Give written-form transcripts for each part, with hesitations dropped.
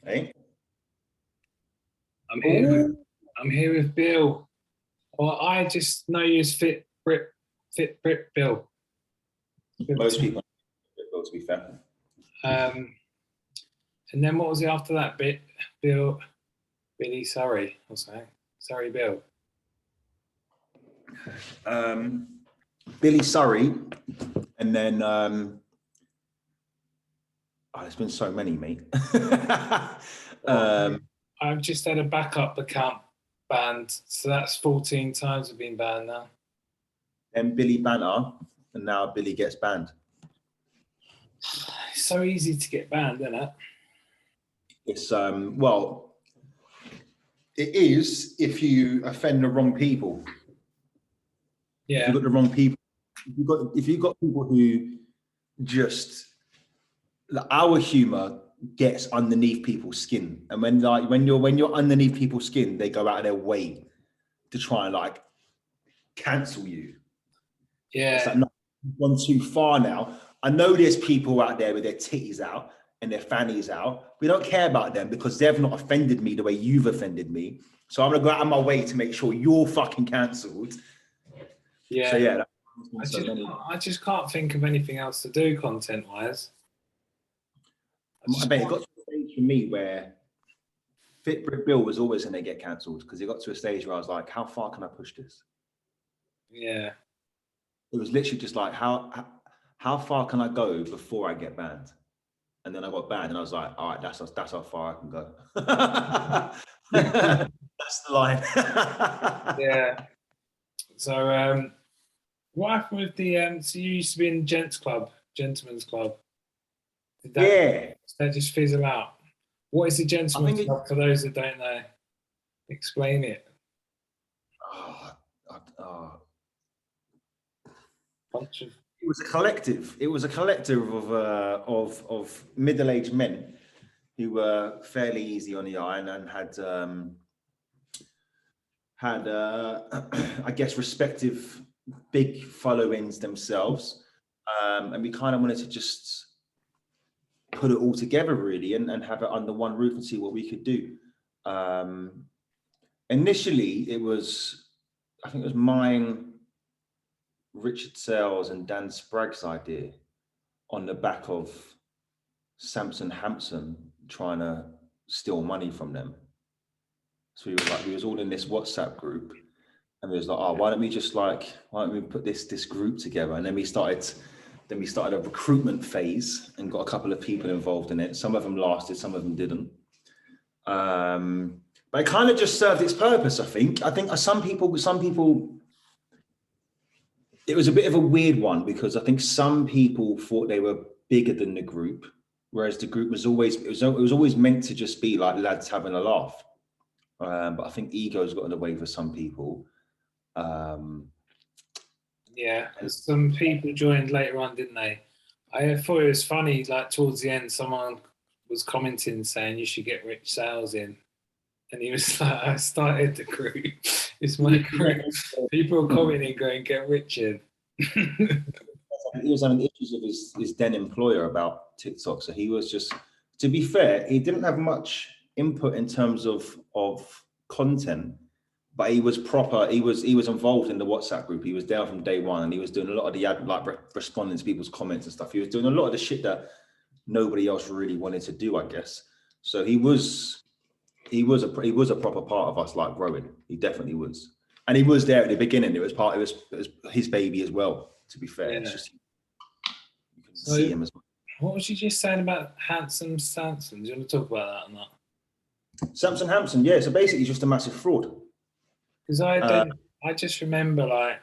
Hey, I'm here. oh, I'm here with Bill. Well, I just know you as Fit Brit Bill. most people, to be fair. And then what was it after that bit? Billy Surrey or something. Surrey Bill. Billy Surrey, and then there's been so many, mate. I've just had a backup account banned, so that's 14 times I've been banned now. Then Billy Banner, and now Billy gets banned. It's so easy to get banned, isn't it? It's well, it is if you offend the wrong people. Yeah. If you've got the wrong people, if you've got people who just our humor gets underneath people's skin, and when you're underneath people's skin, they go out of their way to try and like cancel you. Yeah. It's like, no, you've gone too far now. I know there's people out there with their titties out and their fannies out. We don't care about them because they've not offended me the way you've offended me. So I'm gonna go out of my way to make sure you're fucking cancelled. Yeah. So yeah, I just can't think of anything else to do content-wise. I bet it got to a stage for me where Fitbrit Bill was always going to get cancelled because it got to a stage where I was like, how far can I push this? Yeah. It was literally just like, how far can I go before I get banned? And then I got banned and I was like, all right, that's how far I can go. That's the line. Yeah. So what happened with the so you used to be in gentleman's club. Did that just fizzle out? What is the gentleman's club for those that don't know? Explain it. It was a collective. It was a collective of middle-aged men who were fairly easy on the eye and had I guess respective big followings themselves, and we kind of wanted to just put it all together really and have it under one roof and see what we could do. Initially, it was, I think it was mine, Richard Sales and Dan Sprague's idea on the back of Samson Hampton trying to steal money from them. So we was all in this WhatsApp group and we was like, oh, why don't we put this group together? And then we started a recruitment phase and got a couple of people involved in it. Some of them lasted, some of them didn't. But it kind of just served its purpose, I think. I think some people, it was a bit of a weird one because I think some people thought they were bigger than the group, whereas the group was always meant to just be like lads having a laugh. But I think ego's got in the way for some people. Yeah, some people joined later on, didn't they? I thought it was funny, like towards the end, someone was commenting saying you should get Rich Sales in. And he was like, I started the group. It's my group. People are commenting going, get Richard. He was having issues with his then employer about TikTok. So he was just, to be fair, he didn't have much input in terms of content, but he was proper. He was involved in the WhatsApp group. He was there from day one, and he was doing a lot of the responding to people's comments and stuff. He was doing a lot of the shit that nobody else really wanted to do, I guess. So he was a proper part of us, like growing. He definitely was, and he was there at the beginning. It was his baby as well. To be fair, yeah. It's just you can see him as well. What was you just saying about handsome Samson? Do you want to talk about that or not? Samson Hampton, yeah. So basically, he's just a massive fraud. Because I just remember like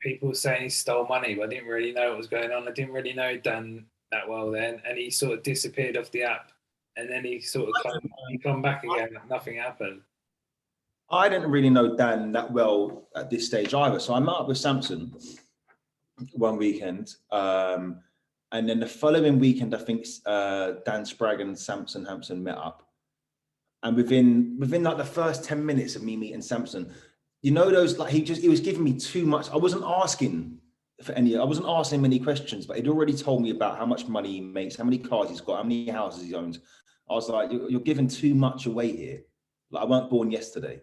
people saying he stole money, but I didn't really know what was going on. I didn't really know Dan that well then, and he sort of disappeared off the app, and then he sort of come back again. Nothing happened. I didn't really know Dan that well at this stage either. So I met up with Samson one weekend, and then the following weekend, I think Dan Sprague and Samson Hampton met up. And within like the first 10 minutes of me meeting Samson, you know, those like he was giving me too much. I wasn't asking him any questions, but he'd already told me about how much money he makes, how many cars he's got, how many houses he owns. I was like, you're giving too much away here. Like, I weren't born yesterday.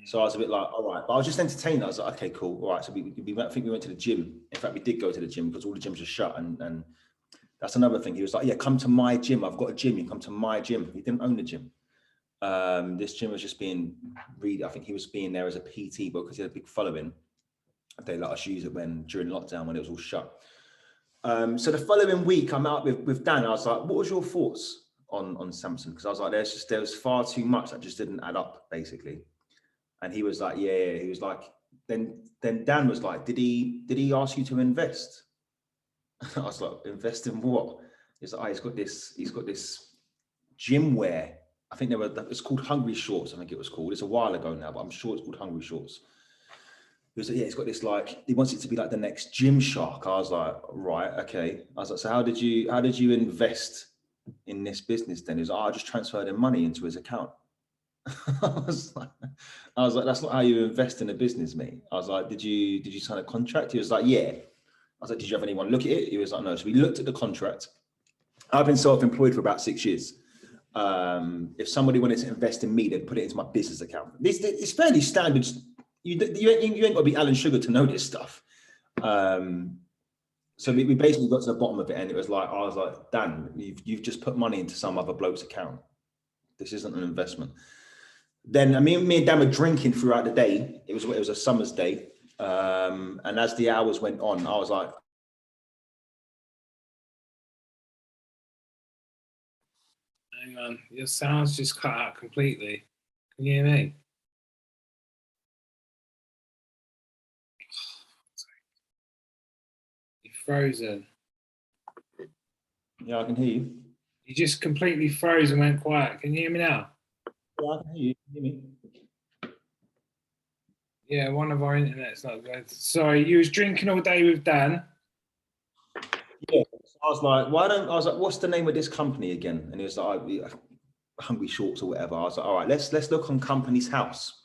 So I was a bit like, all right, but I was just entertained. I was like, okay, cool. All right. So I think we went to the gym. In fact, we did go to the gym because all the gyms are shut. And that's another thing. He was like, yeah, come to my gym. I've got a gym. You come to my gym. He didn't own the gym. This gym was just being I think he was being there as a PT because he had a big following. They let us use it during lockdown when it was all shut. So the following week, I'm out with Dan. I was like, what was your thoughts on Samson? Because I was like, there was far too much that just didn't add up, basically. And he was like, yeah. He was like, then Dan was like, did he ask you to invest? I was like, invest in what? He's like, he's got this gym wear. I think it's called Hungry Shorts. I think it was called. It's a while ago now, but I'm sure it's called Hungry Shorts. He was like, yeah, he's got this, like, he wants it to be like the next Gymshark. I was like, right, okay. I was like, so how did you invest in this business then? He was like, I just transferred the money into his account. I was like, that's not how you invest in a business, mate. I was like, did you sign a contract? He was like, yeah. I was like, did you have anyone look at it? He was like, no. So we looked at the contract. I've been self-employed for about 6 years. If somebody wanted to invest in me, they'd put it into my business account. It's fairly standard. You ain't got to be Alan Sugar to know this stuff. So we basically got to the bottom of it, and it was like, I was like, Dan, you've just put money into some other bloke's account. This isn't an investment. Then me and Dan were drinking throughout the day. It was a summer's day, and as the hours went on, I was like, hang on, your sound's just cut out completely. Can you hear me? You're frozen. yeah, I can hear you. You just completely froze and went quiet. Can you hear me now? Yeah, I can hear you. Can you hear me? Yeah, one of our internet's not good. Sorry, you was drinking all day with Dan. Yeah. So I was like, what's the name of this company again? And he was like, Hungry Shorts or whatever. I was like, all right, let's look on Company's House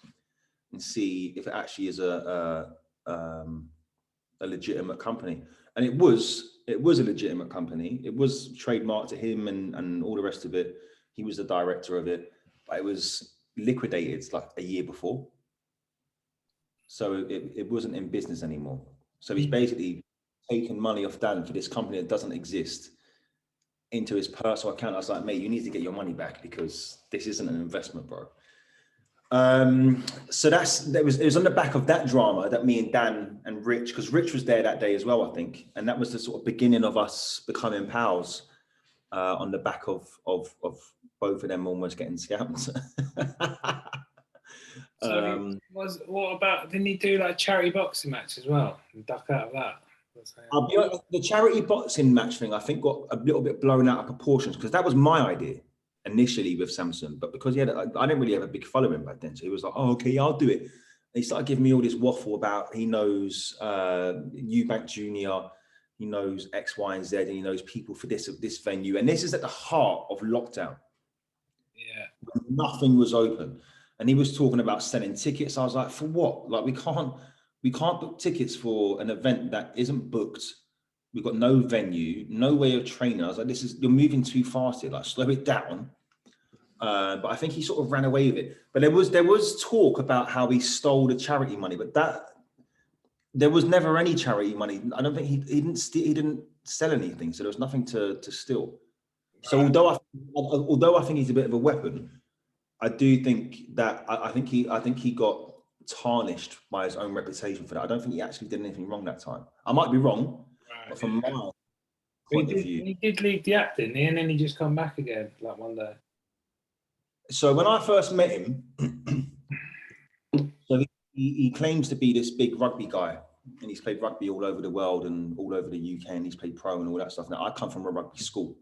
and see if it actually is a legitimate company. And it was a legitimate company. It was trademarked to him and all the rest of it. He was the director of it, but it was liquidated like a year before. So it wasn't in business anymore. So he's basically taken money off Dan for this company that doesn't exist into his personal account. I was like, mate, you need to get your money back because this isn't an investment, bro. So it was on the back of that drama that me and Dan and Rich, because Rich was there that day as well, I think, and that was the sort of beginning of us becoming pals. On the back of both of them almost getting scammed. What about, didn't he do like a charity boxing match as well and duck out of that? I'll be honest, the charity boxing match thing, I think, got a little bit blown out of proportions because that was my idea initially with Samson, but because I didn't really have a big following back then, so he was like, "Oh, okay, yeah, I'll do it." And he started giving me all this waffle about he knows Eubank Jr., he knows X, Y, and Z, and he knows people for this venue, and this is at the heart of lockdown. Yeah, nothing was open, and he was talking about selling tickets. I was like, for what? Like, we can't book tickets for an event that isn't booked. We've got no venue, no way of training. I was like, you're moving too fast here. Like, slow it down. But I think he sort of ran away with it. But there was talk about how he stole the charity money, but there was never any charity money. I don't think he didn't sell anything, so there was nothing to steal. Right. So although I think he's a bit of a weapon, I do think that I think he got tarnished by his own reputation for that. I don't think he actually did anything wrong that time. I might be wrong, but from my point of view, he did leave the act, didn't he? And then he just come back again like one day. So when I first met him, so he claims to be this big rugby guy, and he's played rugby all over the world and all over the UK, and he's played pro and all that stuff. Now I come from a rugby school.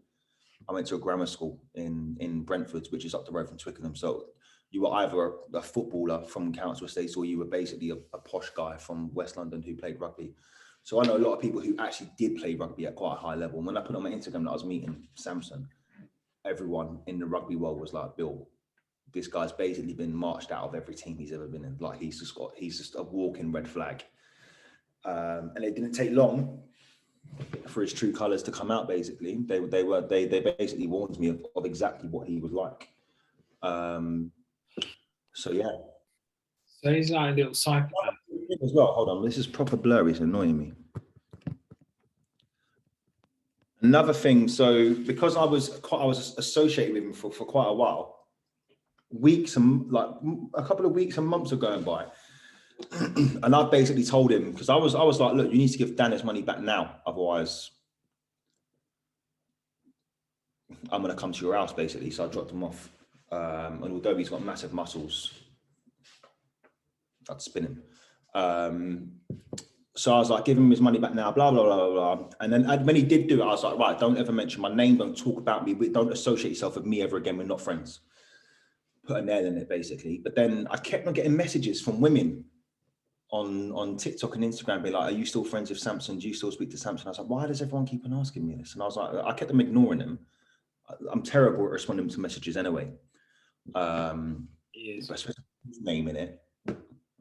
I went to a grammar school in Brentford, which is up the road from Twickenham. So you were either a footballer from council estates, or you were basically a posh guy from West London who played rugby. So I know a lot of people who actually did play rugby at quite a high level. And when I put on my Instagram that I was meeting Samson, everyone in the rugby world was like, Bill, this guy's basically been marched out of every team he's ever been in. Like, he's just a walking red flag. And it didn't take long for his true colors to come out. Basically, they basically warned me of exactly what he was like. So yeah. So he's like a little psychopath as well. Hold on, this is proper blurry. It's annoying me. Another thing, so because I was associated with him for quite a while, weeks and like a couple of weeks and months are going by, and I basically told him, because I was like, look, you need to give Dan his money back now, otherwise I'm going to come to your house, basically. So I dropped him off, and although he's got massive muscles, I'd spin him. So I was like, give him his money back now, blah, blah, blah, blah, blah. And then when he did do it, I was like, right, don't ever mention my name. Don't talk about me. Don't associate yourself with me ever again. We're not friends. Put a nail in it, basically. But then I kept on getting messages from women on TikTok and Instagram, be like, are you still friends with Samson? Do you still speak to Samson? I was like, why does everyone keep on asking me this? And I was like, I kept them ignoring him. I'm terrible at responding to messages anyway. Especially his name in it.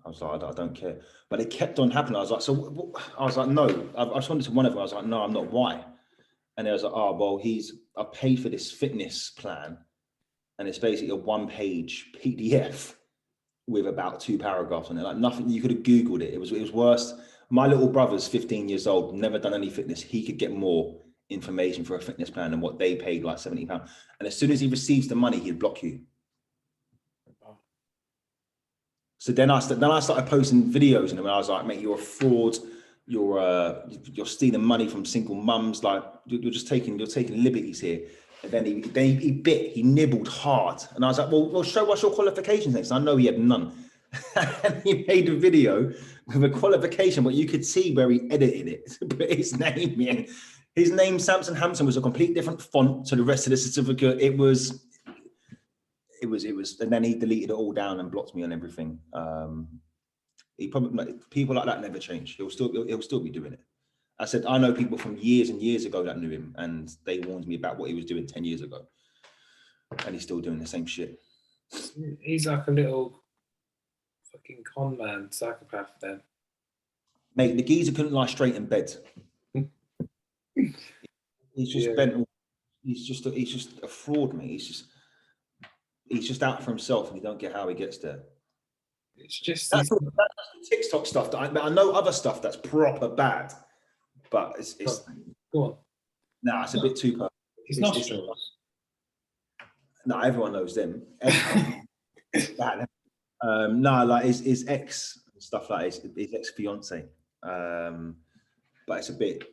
I was like, I don't care. But it kept on happening. I was like, so I was like, no. I responded to one of them. I was like, no, I'm not. Why? And they was like, oh, well, I paid for this fitness plan. And it's basically a 1-page PDF with about 2 paragraphs on it. Like nothing, you could have Googled it. It was worse. My little brother's 15 years old, never done any fitness. He could get more information for a fitness plan than what they paid, like £70. And as soon as he receives the money, he'd block you. So then I started posting videos, and I was like, mate, you're a fraud. You're stealing money from single mums. Like you're taking liberties here. And then he nibbled hard. And I was like, well, show us your qualifications next. I know he had none. And he made a video with a qualification, but you could see where he edited it to put his name in. His name, Samson Hampton, was a complete different font to the rest of the certificate. It was, and then he deleted it all down and blocked me on everything. He probably, people like that never change. He'll still be doing it. I said, I know people from years and years ago that knew him, and they warned me about what he was doing 10 years ago. And he's still doing the same shit. He's like a little fucking con man, psychopath then. Mate, the geezer couldn't lie straight in bed. He's just bent. He's just a fraud, mate. He's just out for himself, and you don't get how he gets there. It's just that's the TikTok stuff that I know other stuff that's proper bad, but it's go on. Nah, it's a bit too perfect. It's nostrils. No, everyone knows them. No, like his ex and stuff like his ex-fiance. But it's a bit,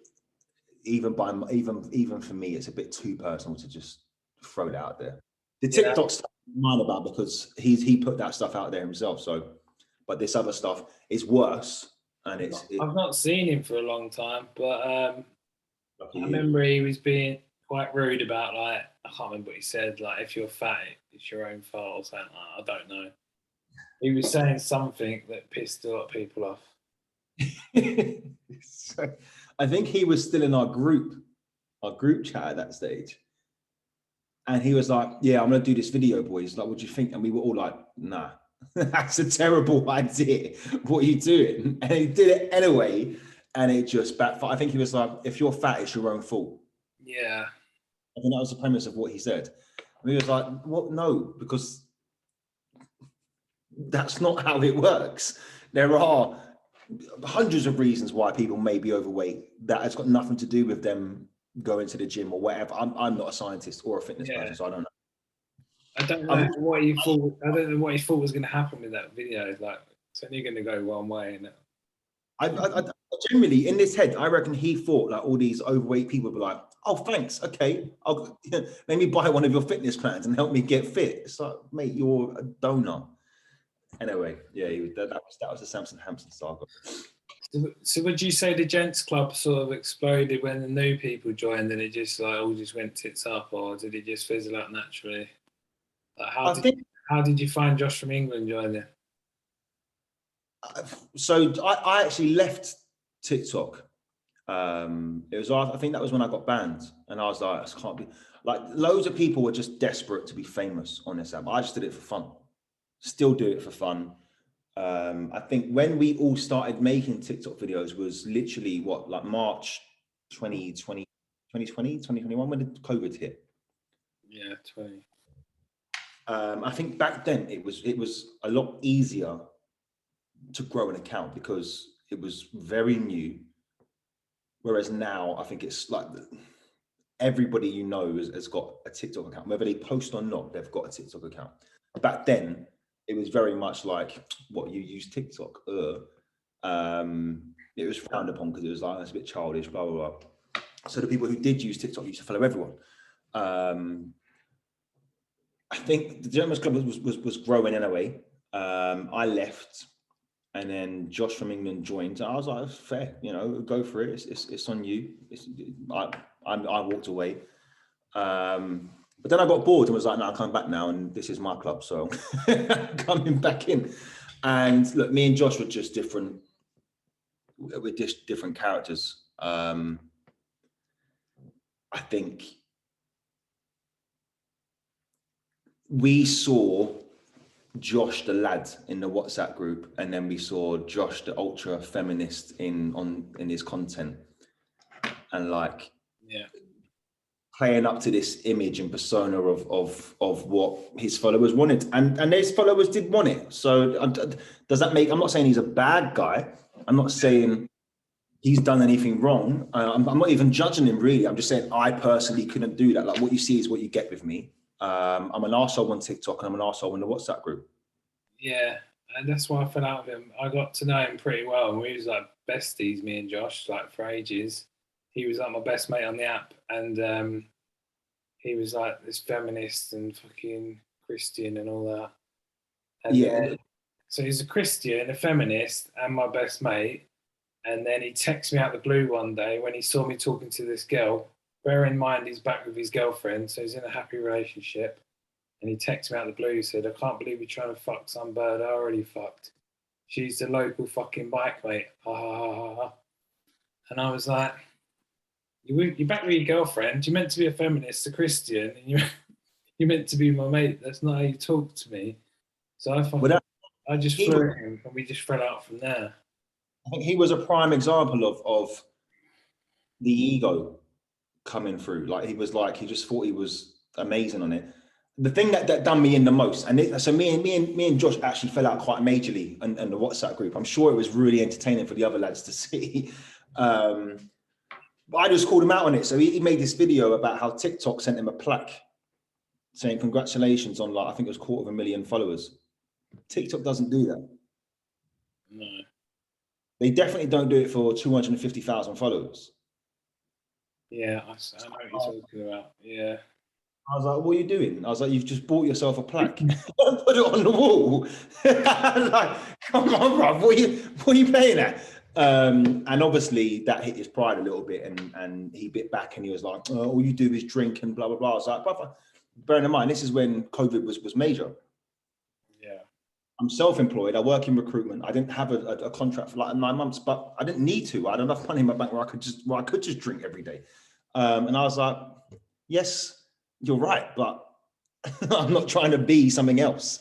even for me, it's a bit too personal to just throw it out there. The TikTok stuff I'm mine about, because he put that stuff out there himself. So, but this other stuff is worse, and I've not seen him for a long time, but I remember he was being quite rude about, like, I can't remember what he said, like, if you're fat, it's your own fault or something. I don't know. He was saying something that pissed a lot of people off. So, I think he was still in our group chat at that stage. And he was like, yeah, I'm going to do this video, boys. Like, what do you think? And we were all like, nah, that's a terrible idea. What are you doing? And he did it anyway. And it just backfired. I think he was like, if you're fat, it's your own fault. Yeah. I think that was the premise of what he said. And he was like, what? No, because that's not how it works. There are hundreds of reasons why people may be overweight. That has got nothing to do with them going to the gym or whatever. I'm not a scientist or a fitness person, so I don't know. I don't know what he thought. I don't know what he thought was going to happen with that video. Like, it's only going to go one way, isn't it? I generally, in his head, I reckon he thought like all these overweight people were like, oh, thanks, okay, I'll let me buy one of your fitness plans and help me get fit. It's like, mate, you're a donor. Anyway, yeah, that was the Samson Hampton saga. So would you say the gents club sort of exploded when the new people joined, and it just like all just went tits up, or did it just fizzle out naturally? Like, how did you find Josh from England joining? So I actually left TikTok. It was, I think that was when I got banned, and I was like, this can't be. Like, loads of people were just desperate to be famous on this app. I just did it for fun. Still do it for fun. I think when we all started making TikTok videos was literally like March 2020, 2020, 2021, when did COVID hit? Yeah, 20. I think back then it was a lot easier to grow an account because it was very new. Whereas now I think it's like everybody you know has got a TikTok account, whether they post or not, they've got a TikTok account. Back then it was very much like, what, you use TikTok? It was frowned upon because it was like, it's a bit childish, blah, blah, blah. So the people who did use TikTok used to follow everyone. I think the Gentlemen's Club was growing anyway. I left, and then Josh from England joined. I was like, fair, you know, go for it. It's on you. I walked away. But then I got bored and was like, no, I'll come back now, and this is my club, so coming back in. And look, me and Josh were just different. We're just different characters. I think we saw Josh the lad in the WhatsApp group, and then we saw Josh the ultra feminist in his content, and like, yeah, playing up to this image and persona of what his followers wanted, and his followers did want it. So does that make? I'm not saying he's a bad guy. I'm not saying he's done anything wrong. I'm not even judging him, really. I'm just saying I personally couldn't do that. Like, what you see is what you get with me. I'm an arsehole on TikTok, and I'm an arsehole in the WhatsApp group. yeah, and that's why I fell out with him. I got to know him pretty well, and we was like besties, me and Josh, like for ages. He was like my best mate on the app, and he was like this feminist and fucking Christian and all that. And Yeah. so he's a Christian, a feminist, and my best mate. And then he texted me out the blue one day when he saw me talking to this girl. Bear in mind, he's back with his girlfriend, so he's in a happy relationship. And he texted me out the blue. He said, I can't believe you're trying to fuck some bird I already fucked. She's the local fucking bike mate. Ha ha ha ha ha. And I was like, you're back with your girlfriend. You're meant to be a feminist, a Christian, and you're meant to be my mate. That's not how you talk to me. So I just flew at him, and we just fell out from there. I think he was a prime example of the ego coming through. Like, he just thought he was amazing on it. The thing that done me in the most, and so me and Josh actually fell out quite majorly in the WhatsApp group. I'm sure it was really entertaining for the other lads to see. But I just called him out on it. So he made this video about how TikTok sent him a plaque saying congratulations on, like, I think it was 250,000 followers. TikTok doesn't do that. No. They definitely don't do it for 250,000 followers. Yeah, I know what you're talking about. Yeah. I was like, what are you doing? I was like, you've just bought yourself a plaque. Put it on the wall. I was like, come on, bro, what are you playing at? And obviously that hit his pride a little bit, and he bit back, and he was like, oh, all you do is drink and blah, blah, blah. I was like, brother, bearing in mind, this is when COVID was major. Yeah. I'm self-employed. I work in recruitment. I didn't have a contract for like 9 months, but I didn't need to. I had enough money in my bank where I could just drink every day. And I was like, yes, you're right, but I'm not trying to be something else.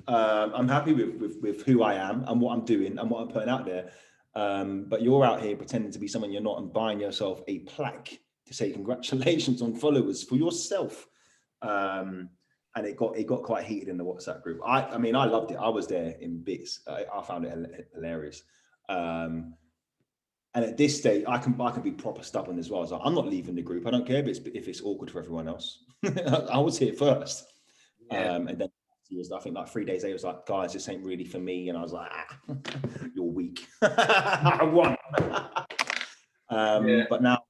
I'm happy with who I am and what I'm doing and what I'm putting out there. But you're out here pretending to be someone you're not and buying yourself a plaque to say congratulations on followers for yourself. And it got quite heated in the WhatsApp group. I mean, I loved it. I was there in bits. I found it hilarious. And at this stage, I can be proper stubborn as well. So I'm not leaving the group. I don't care if it's awkward for everyone else. I was here first. Yeah. And then he was, I think, like 3 days later, it was like, guys, this ain't really for me. And I was like, you're weak. I won. Yeah. But now,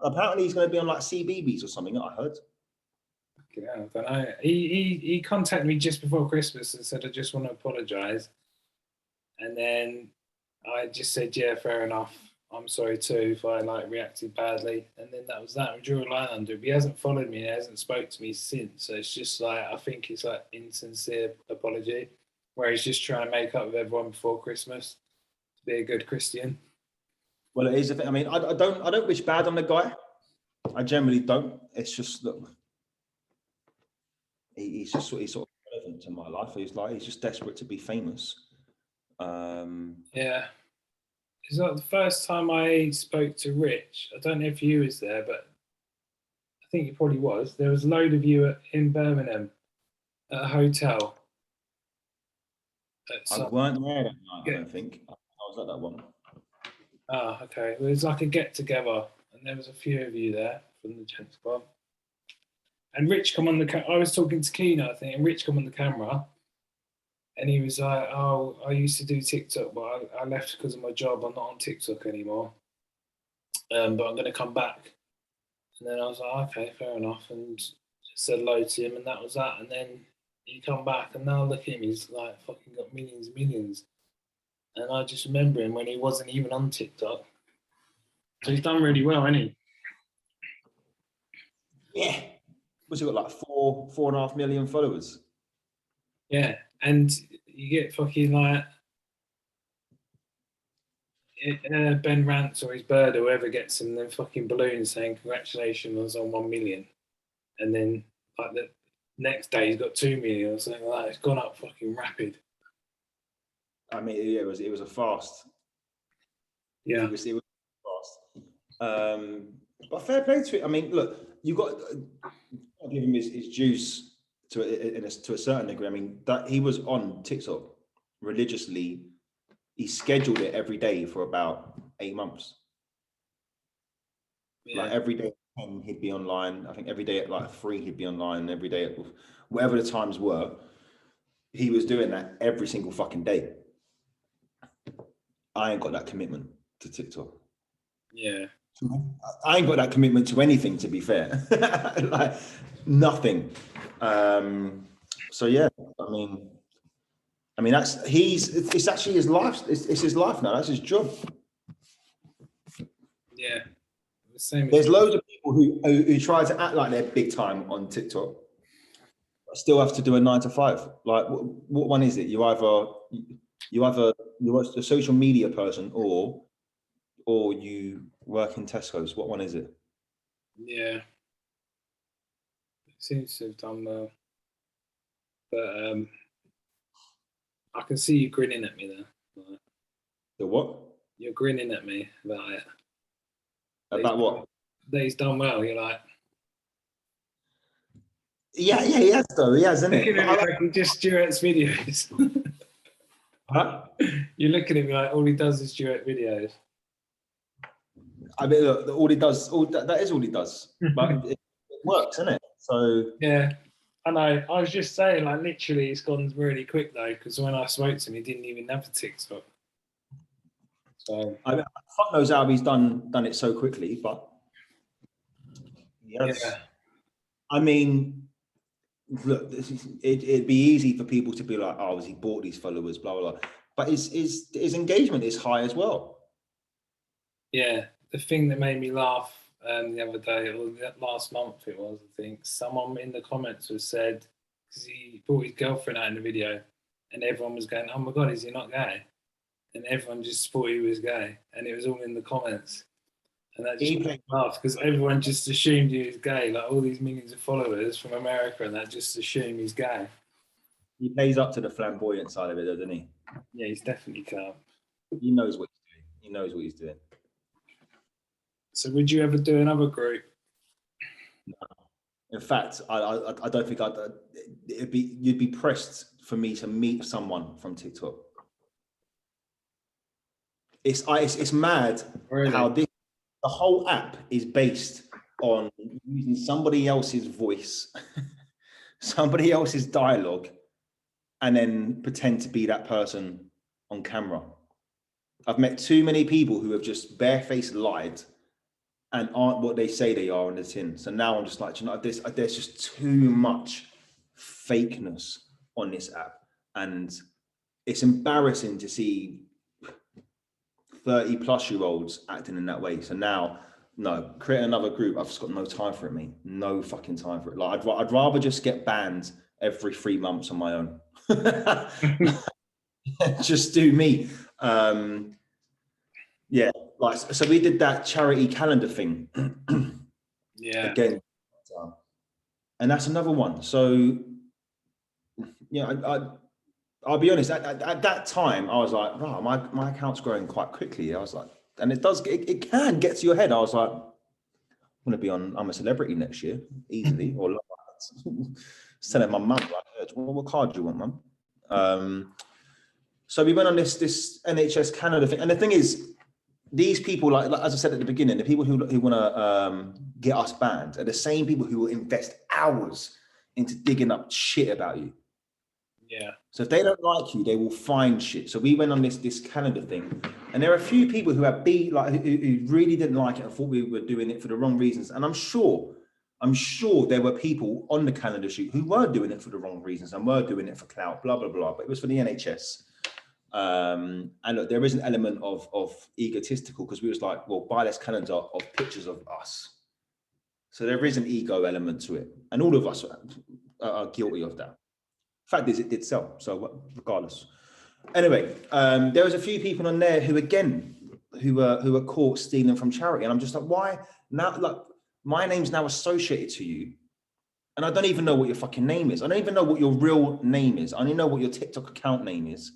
apparently he's going to be on like CBeebies or something, I heard. Yeah, I don't know. He contacted me just before Christmas and said, I just want to apologise. And then I just said, yeah, fair enough. I'm sorry too if I like reacted badly. And then that was that. We drew a line under it. But he hasn't followed me. He hasn't spoke to me since. So it's just like, I think it's like insincere apology, where he's just trying to make up with everyone before Christmas to be a good Christian. Well, it is a thing. I mean, I don't wish bad on the guy. I generally don't. It's just that he's sort of relevant to my life. He's just desperate to be famous. Yeah. it's like the first time I spoke to Rich. I don't know if you was there, but I think you probably was. There was a load of you in Birmingham at a hotel. I weren't there that night, I don't think. I was at that one. Ah, okay. Well, it was like a get together, and there was a few of you there from the Gents Club. And Rich come on the. I was talking to Keena, I think, and Rich come on the camera, and he was like, "Oh, I used to do TikTok, but I left because of my job. I'm not on TikTok anymore. But I'm going to come back." And then I was like, "Okay, fair enough," and just said hello to him, and that was that. And then he come back, and now look at him. He's like fucking got millions, millions. And I just remember him when he wasn't even on TikTok. So he's done really well, hasn't he? Yeah. What's he got, like 4.5 million followers? Yeah, and you get fucking like Ben Rance or his bird or whoever gets him them fucking balloons saying congratulations on 1 million, and then like the next day he's got 2 million or something like that. It's gone up fucking rapid. I mean, yeah, it was a fast. Yeah, it was fast. But fair play to it. I mean, look, you got to give him his juice to a certain degree. I mean, that he was on TikTok religiously. He scheduled it every day for about 8 months. yeah. Like every day at 10, he'd be online. I think every day at like 3, he'd be online. Every day at whatever the times were, he was doing that every single fucking day. I ain't got that commitment to TikTok. Yeah. I ain't got that commitment to anything, to be fair. Like nothing. So yeah, I mean that's it's actually his life. It's his life now. That's his job. Yeah. The same. There's loads of people who try to act like they're big time on TikTok, but still have to do a 9 to 5. Like what one is it? You're a social media person or you work in Tesco's. What one is it? Yeah. It seems to have done well. But I can see you grinning at me there. Like, The what? you're grinning at me about it. About what? That he's done well. You're like, Yeah, he has though. He has, isn't it? looking at me like he just duets videos. Huh? You're looking at me like all he does is duet videos. I mean, look, all he does, that is all he does. But it works, isn't it? So yeah, I know. I was just saying, like, literally, it's gone really quick though, because when I spoke to him, he didn't even have a TikTok. So I mean, fuck knows how he's done it so quickly, but yes. yeah. I mean, look, it'd be easy for people to be like, "Oh, has he bought these followers?" Blah blah blah. But his engagement is high as well. Yeah, the thing that made me laugh the other day, or last month it was, I think, someone in the comments was said, because he brought his girlfriend out in the video, and everyone was going, "Oh my god, is he not gay?" And everyone just thought he was gay, and it was all in the comments. And that just made me laugh because everyone just assumed he was gay, like all these millions of followers from America, and that just assume he's gay. He plays up to the flamboyant side of it, doesn't he? Yeah, he's definitely calm. He knows what he's doing. He knows what he's doing. So, would you ever do another group? No. In fact, I don't think you'd be pressed for me to meet someone from TikTok. It's mad Really? how the whole app is based on using somebody else's voice, somebody else's dialogue, and then pretend to be that person on camera. I've met too many people who have just barefaced lied and aren't what they say they are on the tin. So now I'm just like, you know, there's just too much fakeness on this app, and it's embarrassing to see 30-plus-year-olds acting in that way. So now, no, create another group. I've just got no time for it, mate. No fucking time for it. Like I'd rather just get banned every 3 months on my own. Just do me. Yeah, like so we did that charity calendar thing. Yeah. Again, and that's another one. So yeah, I'll be honest, at that time, I was like, right, my account's growing quite quickly. I was like, and it can get to your head. I was like, I'm a celebrity next year, easily, or selling my mum, like, what card do you want, mum? So we went on this NHS Canada thing. And the thing is, these people, like as I said at the beginning, the people who want to get us banned are the same people who will invest hours into digging up shit about you. Yeah. So if they don't like you, they will find shit. So we went on this Canada thing, and there are a few people who have who really didn't like it and thought we were doing it for the wrong reasons. And I'm sure there were people on the Canada shoot who were doing it for the wrong reasons and were doing it for clout, blah blah blah. But it was for the NHS. And look, there is an element of egotistical, because we was like, well, buy this calendar of pictures of us. So there is an ego element to it, and all of us are guilty of that. Fact is, it did sell, so regardless. Anyway, there was a few people on there who were caught stealing from charity, and I'm just like, why now? Like, my name's now associated to you, and I don't even know what your fucking name is. I don't even know what your real name is. I only know what your TikTok account name is.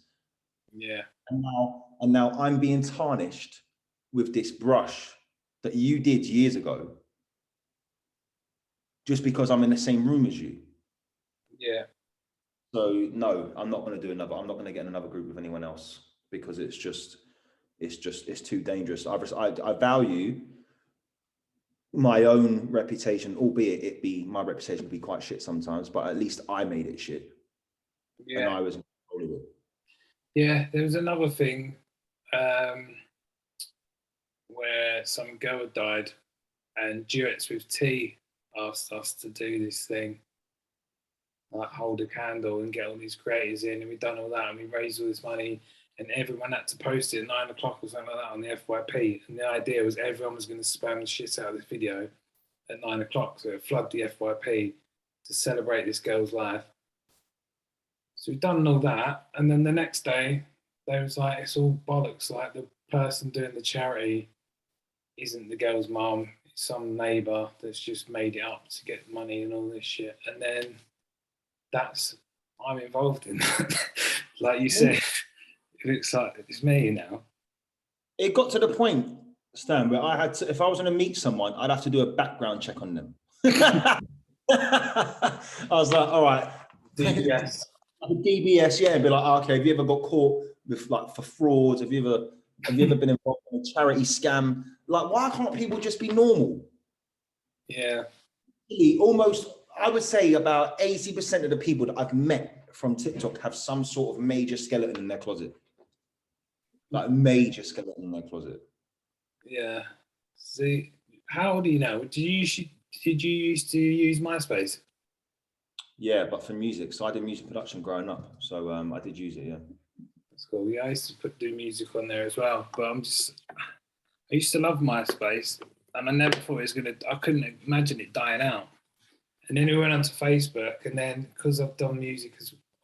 Yeah. And now I'm being tarnished with this brush that you did years ago, just because I'm in the same room as you. Yeah. So no, I'm not going to do another. I'm not going to get in another group with anyone else, because it's too dangerous. I value my own reputation, albeit my reputation can be quite shit sometimes, but at least I made it shit. Yeah. And I was in control of it. Yeah, there was another thing where some girl had died, and Duets with T asked us to do this thing, like hold a candle and get all these creators in, and we've done all that, and we raised all this money, and everyone had to post it at 9 o'clock or something like that on the FYP. And the idea was everyone was going to spam the shit out of this video at 9 o'clock, so it flood the FYP to celebrate this girl's life. So we've done all that, and then the next day, they was like, it's all bollocks. Like, the person doing the charity isn't the girl's mum, it's some neighbour that's just made it up to get money and all this shit. And then I'm involved in that. Like you said, it looks like it's me now. It got to the point, Stan, where I had to, if I was going to meet someone, I'd have to do a background check on them. I was like, all right. DBS. DBS, yeah, and be like, okay, have you ever got caught with, like, for frauds? Have you ever been involved in a charity scam? Like, why can't people just be normal? Yeah. Almost, I would say about 80% of the people that I've met from TikTok have some sort of major skeleton in their closet. Like, major skeleton in their closet. Yeah. See, how old are you now? Did you used to use MySpace? Yeah, but for music. So I did music production growing up. So I did use it, yeah. That's cool. Yeah, I used to do music on there as well. But I used to love MySpace, and I never thought I couldn't imagine it dying out. And then we went onto Facebook, and then because I've done music,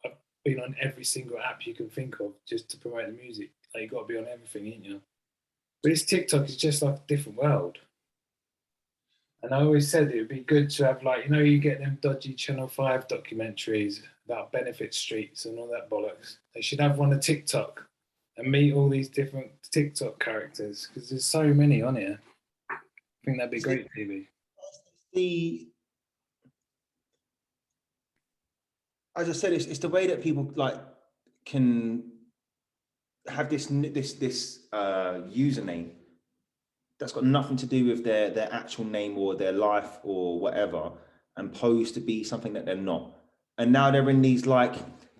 I've been on every single app you can think of just to promote the music. Like, you got to be on everything, ain't you? But this TikTok is just like a different world. And I always said it would be good to have, like, you get them dodgy Channel 5 documentaries about benefit streets and all that bollocks. They should have one of TikTok and meet all these different TikTok characters, because there's so many on here. I think that'd be great TV. As I said, it's the way that people, like, can have this username that's got nothing to do with their actual name or their life or whatever, and pose to be something that they're not. And now they're in these, like,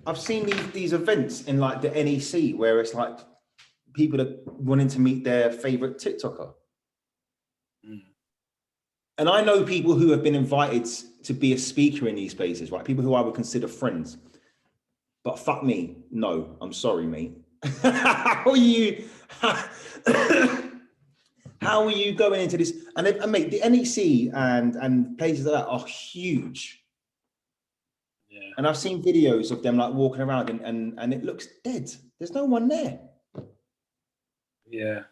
I've seen these events in, like, the NEC, where it's like people are wanting to meet their favorite TikToker. And I know people who have been invited to be a speaker in these spaces, right? People who I would consider friends. But fuck me, no, I'm sorry, mate. How are you? How are you going into this? And mate, the NEC and places like that are huge. Yeah. And I've seen videos of them, like, walking around and it looks dead. There's no one there. Yeah.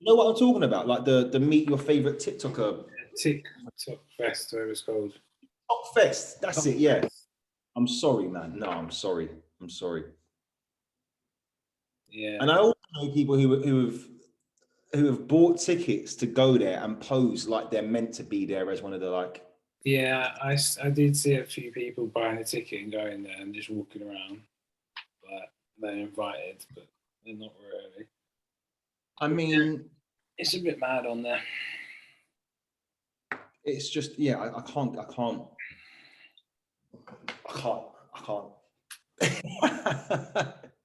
You know what I'm talking about? Like the meet your favorite TikToker. TikTok Fest, whatever it's called. TikTok Fest, that's it, yeah. I'm sorry, man. No, I'm sorry. Yeah. And I also know people who have bought tickets to go there and pose like they're meant to be there as one of the like. Yeah, I did see a few people buying a ticket and going there and just walking around, but they're invited, but they're not really. I mean, It's a bit mad on there. it's just I can't.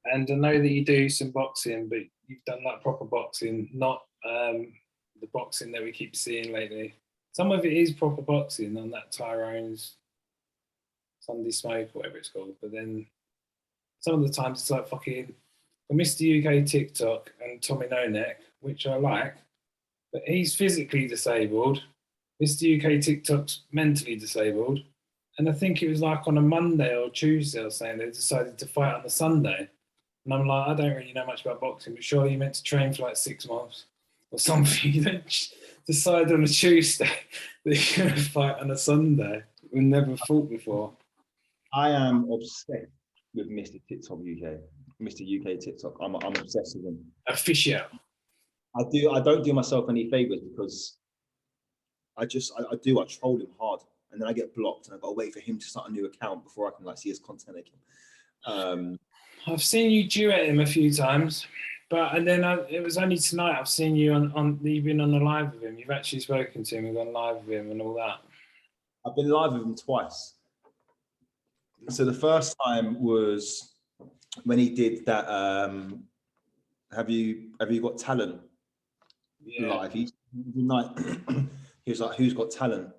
And I know that you do some boxing, but you've done like proper boxing, not the boxing that we keep seeing lately. Some of it is proper boxing on that Tyrone's Sunday Smoke or whatever it's called, but then some of the times it's like fucking Mr. UK TikTok and Tommy No Neck, which I like, but he's physically disabled. Mr. UK TikTok's mentally disabled. And I think it was like on a Monday or Tuesday or saying they decided to fight on a Sunday. And I'm like, I don't really know much about boxing, but surely you meant to train for like 6 months or something. You don't decide on a Tuesday that you're going to fight on a Sunday. We've never fought before. I am obsessed with Mr. TikTok UK, Mr. UK TikTok. I'm obsessed with him. Official. I don't do myself any favors because I troll him hard, and then I get blocked, and I've got to wait for him to start a new account before I can like see his content again. I've seen you duet him a few times, and then it was only tonight I've seen you you've been on a live with him. You've actually spoken to him and gone live with him and all that. I've been live with him twice. So the first time was when he did that. Have you got talent? Yeah. Live. He was like, "Who's got talent?"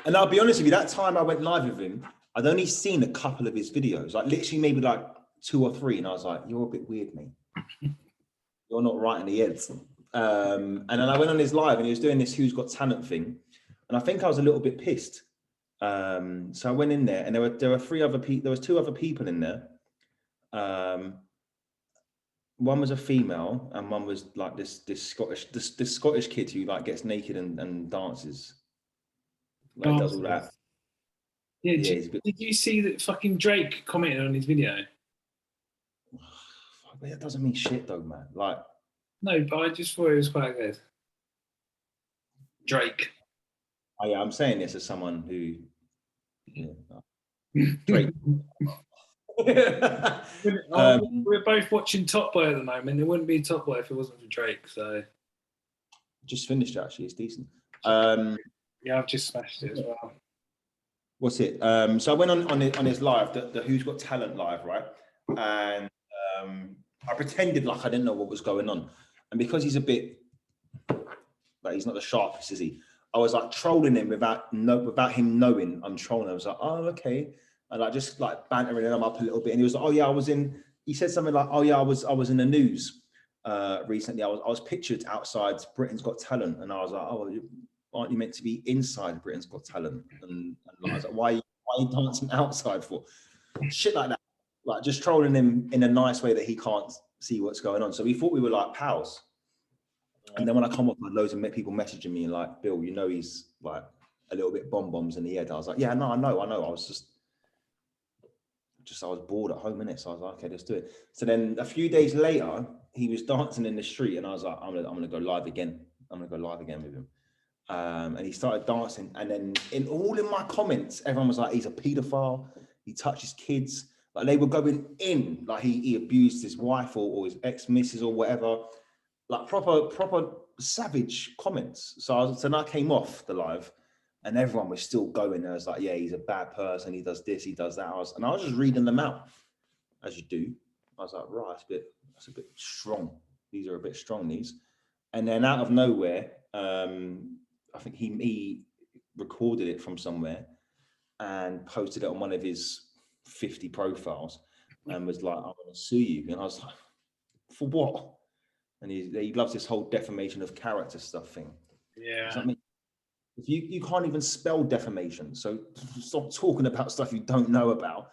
And I'll be honest with you, that time I went live with him, I'd only seen a couple of his videos, like literally maybe like 2 or 3, and I was like, "You're a bit weird, mate. You're not right in the head." And then I went on his live, and he was doing this "Who's Got Talent" thing, and I think I was a little bit pissed. So I went in there, and there were 3 other people. There was 2 other people in there. One was a female, and one was like this Scottish kid who like gets naked and dances. Like does all that. Yeah, did you see that fucking Drake commented on his video? That doesn't mean shit though, man. Like, no, but I just thought it was quite good. Drake. Oh, yeah, I'm saying this as someone who, Drake. We're both watching Top Boy at the moment. It wouldn't be Top Boy if it wasn't for Drake. So just finished actually. It's decent. Yeah, I've just smashed it as well. What's it? So I went on his live, the Who's Got Talent live, right? And I pretended like I didn't know what was going on, and because he's a bit like he's not the sharpest, is he? I was like trolling him without him knowing I'm trolling. I was like, oh, okay. And I just like bantering him up a little bit. And he was like, oh yeah, he said something like, oh yeah, I was in the news recently. I was pictured outside Britain's Got Talent. And I was like, oh, aren't you meant to be inside Britain's Got Talent? And I was like, why are you dancing outside for? Shit like that. Like just trolling him in a nice way that he can't see what's going on. So we thought we were like pals. And then when I come up, loads of people messaging me like, Bill, you know, he's like a little bit bombs in the head. I was like, yeah, no, I know. I was I was bored at home, innit? So I was like, okay, let's do it. So then a few days later, he was dancing in the street, and I was like, I'm gonna go live again. I'm gonna go live again with him. And he started dancing, and then in my comments, everyone was like, he's a paedophile. He touches kids. Like they were going in, like he abused his wife or his ex-missus or whatever. Like proper savage comments. So then I came off the live, and everyone was still going. I was like, yeah, he's a bad person. He does this, he does that. And I was just reading them out, as you do. I was like, right, that's a bit strong. These are a bit strong, these. And then out of nowhere, I think he recorded it from somewhere and posted it on one of his 50 profiles and was like, I'm going to sue you. And I was like, for what? And he loves this whole defamation of character stuff thing. Yeah. So, I mean, if you can't even spell defamation, so stop talking about stuff you don't know about.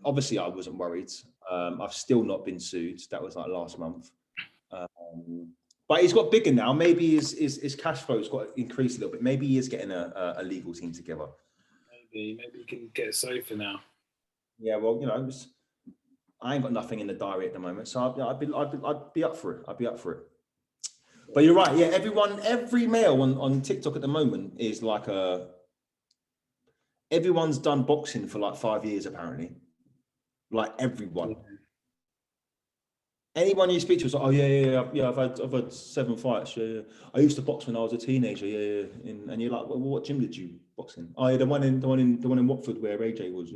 Obviously, I wasn't worried. I've still not been sued. That was like last month. But he's got bigger now. Maybe his cash flow's got increased a little bit. Maybe he is getting a legal team together. Maybe he can get a sofa now. Yeah, well, you know, I ain't got nothing in the diary at the moment, so I'd be up for it. I'd be up for it. But you're right. Yeah, every male on TikTok at the moment is like everyone's done boxing for like 5 years apparently. Like everyone. Anyone you speak to is like, oh yeah. I've had 7 fights. Yeah. I used to box when I was a teenager. Yeah. And you're like, well, what gym did you box in? Oh yeah, the one in Watford where AJ was.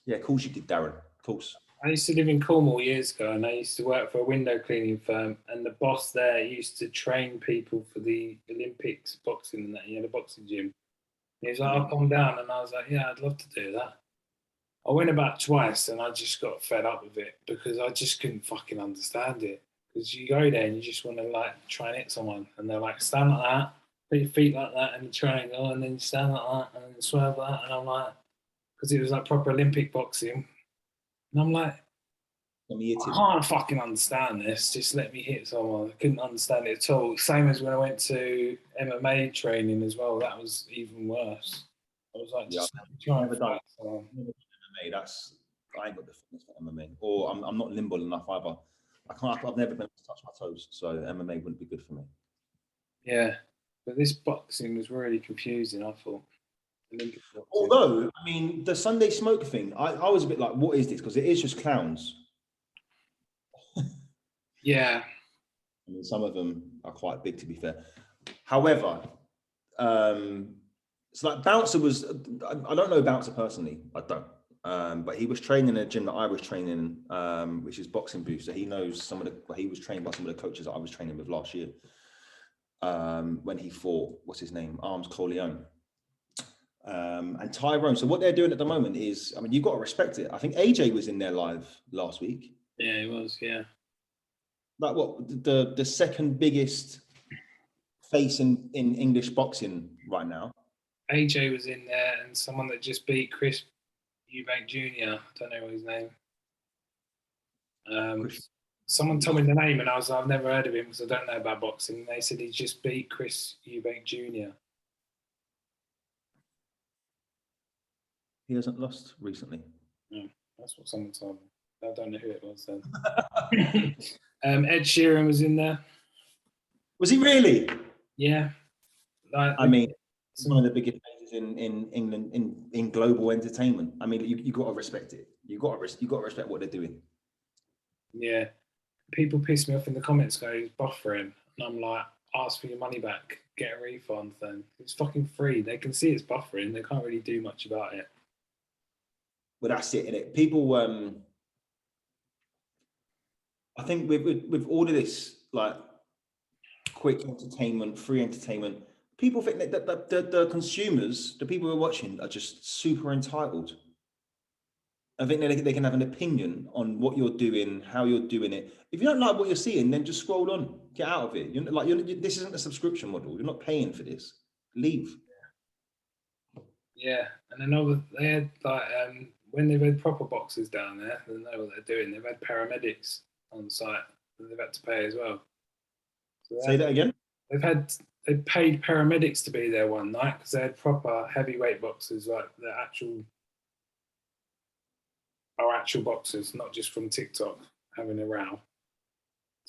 Yeah, of course you did, Darren. Of course. I used to live in Cornwall years ago, and I used to work for a window cleaning firm. And the boss there used to train people for the Olympics boxing, and that he had a boxing gym. He was like, "I'll come down," and I was like, "Yeah, I'd love to do that." I went about twice, and I just got fed up with it because I just couldn't fucking understand it. Because you go there and you just want to like try and hit someone, and they're like, "Stand like that, put your feet like that," and you try and go, and then you stand like that, and then swerve like that, and I'm like, because it was like proper Olympic boxing. And I'm like, I can't fucking understand this. Just let me hit someone. I couldn't understand it at all. Same as when I went to MMA training as well. That was even worse. I was like, just try and fight someone. MMA, I ain't got the fitness for MMA, or I'm not nimble enough either. I've never been able to touch my toes, so MMA wouldn't be good for me. Yeah, but this boxing was really confusing. I thought. Although, I mean, the Sunday Smoke thing, I was a bit like, what is this? Because it is just clowns. Yeah. I mean, some of them are quite big, to be fair. However, it's like Bouncer was, I don't know Bouncer personally, I don't. But he was training in a gym that I was training in, which is Boxing Booth. So he knows he was trained by some of the coaches that I was training with last year. When he fought, what's his name? Arms Corleone. And Tyrone. So what they're doing at the moment is, I mean, you've got to respect it. I think AJ was in there live last week. Yeah, he was, yeah. Like what, the second biggest face in English boxing right now. AJ was in there, and someone that just beat Chris Eubank Jr. I don't know his name. Someone told me the name, and I was like, I've never heard of him because I don't know about boxing. And they said he just beat Chris Eubank Jr. He hasn't lost recently. No, that's what someone told me. I don't know who it was then. Ed Sheeran was in there. Was he really? Yeah. I mean, it's one of the biggest faces in England in global entertainment. I mean, you got to respect it. You got to respect what they're doing. Yeah. People piss me off in the comments, go, he's buffering. And I'm like, ask for your money back, get a refund then. It's fucking free. They can see it's buffering. They can't really do much about it. Well, that's it, innit? People, I think with all of this, like, quick entertainment, free entertainment, people think that the consumers, the people who are watching, are just super entitled. I think they can have an opinion on what you're doing, how you're doing it. If you don't like what you're seeing, then just scroll on, get out of it. This isn't a subscription model. You're not paying for this. Leave. Yeah, and then they had like when they've had proper boxers down there, they know what they're doing. They've had paramedics on site that they've had to pay as well. So say that again. They paid paramedics to be there one night because they had proper heavyweight boxers, like the actual boxers, not just from TikTok having a row.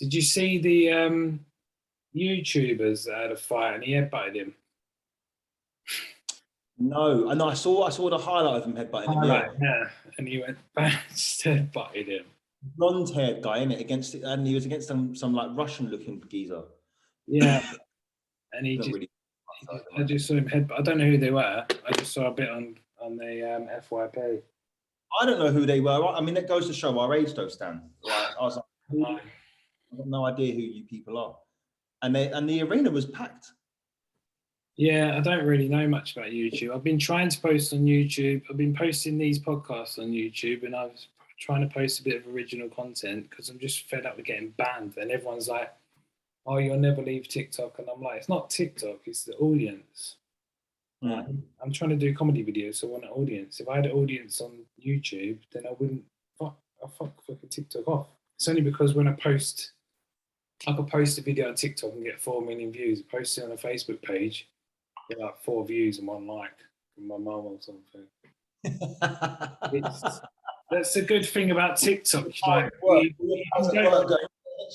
Did you see the YouTubers that had a fight and he headbutted him? No, I saw the highlight of him headbutting him. Yeah, and he went back, just headbutted him. Blonde-haired guy, innit? And he was against some like Russian-looking geezer. Yeah, and I just saw him headbutt. I don't know who they were. I just saw a bit on the FYP. I don't know who they were. I mean, that goes to show our age, though, Stan. Like, I was like, I've got no idea who you people are. And the arena was packed. Yeah, I don't really know much about YouTube. I've been trying to post on YouTube. I've been posting these podcasts on YouTube, and I was trying to post a bit of original content because I'm just fed up with getting banned. And everyone's like, "Oh, you'll never leave TikTok," and I'm like, "It's not TikTok. It's the audience." I'm trying to do comedy videos, so I want an audience. If I had an audience on YouTube, then I wouldn't. I'll fuck fucking TikTok off. It's only because when I post, I could post a video on TikTok and get 4 million views. Post it on a Facebook page. Get like 4 views and 1 like from my mum or something. That's the good thing about TikTok. Like,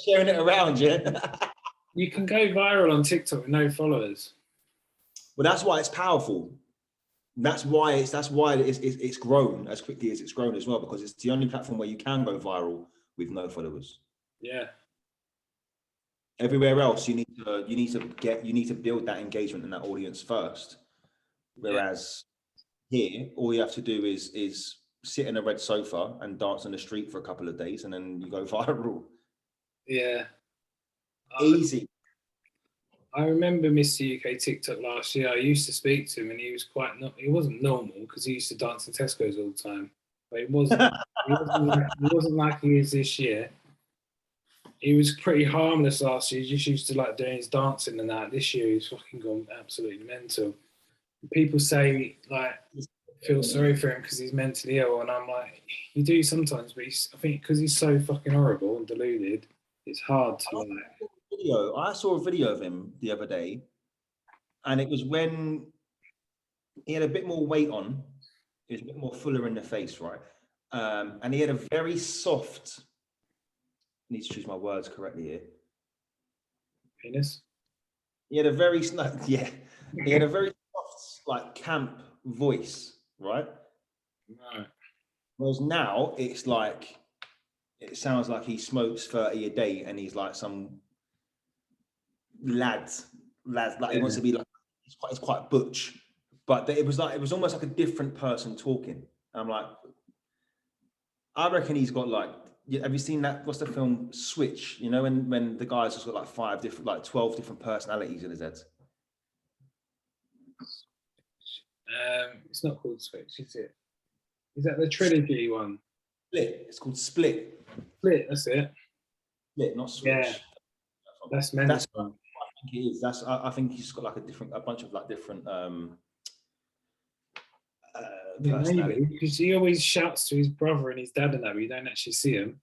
sharing it around, yeah. you can go viral on TikTok with no followers. Well, that's why it's powerful. That's why it's grown as quickly as it's grown as well, because it's the only platform where you can go viral with no followers. Yeah. Everywhere else, you need to build that engagement and that audience first. Whereas here, all you have to do is sit in a red sofa and dance on the street for a couple of days, and then you go viral. Yeah. Easy. I remember Mr. UK TikTok last year. I used to speak to him, and he was he wasn't normal because he used to dance in Tesco's all the time. But he wasn't like he is this year. He was pretty harmless last year. He just used to like doing his dancing and that. This year he's fucking gone absolutely mental. People say like feel sorry for him because he's mentally ill, and I'm like, you do sometimes, but I think because he's so fucking horrible and deluded, it's hard to like. I saw a video of him the other day, and it was when he had a bit more weight on. He was a bit more fuller in the face, right? And he had a very soft. I need to choose my words correctly here. Penis. He had a very He had a very soft, like camp voice, right? Right. Whereas now it's like it sounds like he smokes 30 a day, and he's like some lads like he wants to be like it's quite butch, but it was almost like a different person talking. I'm like, I reckon he's got like, have you seen that? What's the film Switch? You know, when the guy's just got like 12 different personalities in his head. It's not called Switch, is it? Is that the trilogy one? Split. It's called Split. Split. That's it. Split, not Switch. Yeah. That's mental. That's what I think it is. I think he's got like a bunch of like different maybe because he always shouts to his brother and his dad and that, but you don't actually see him.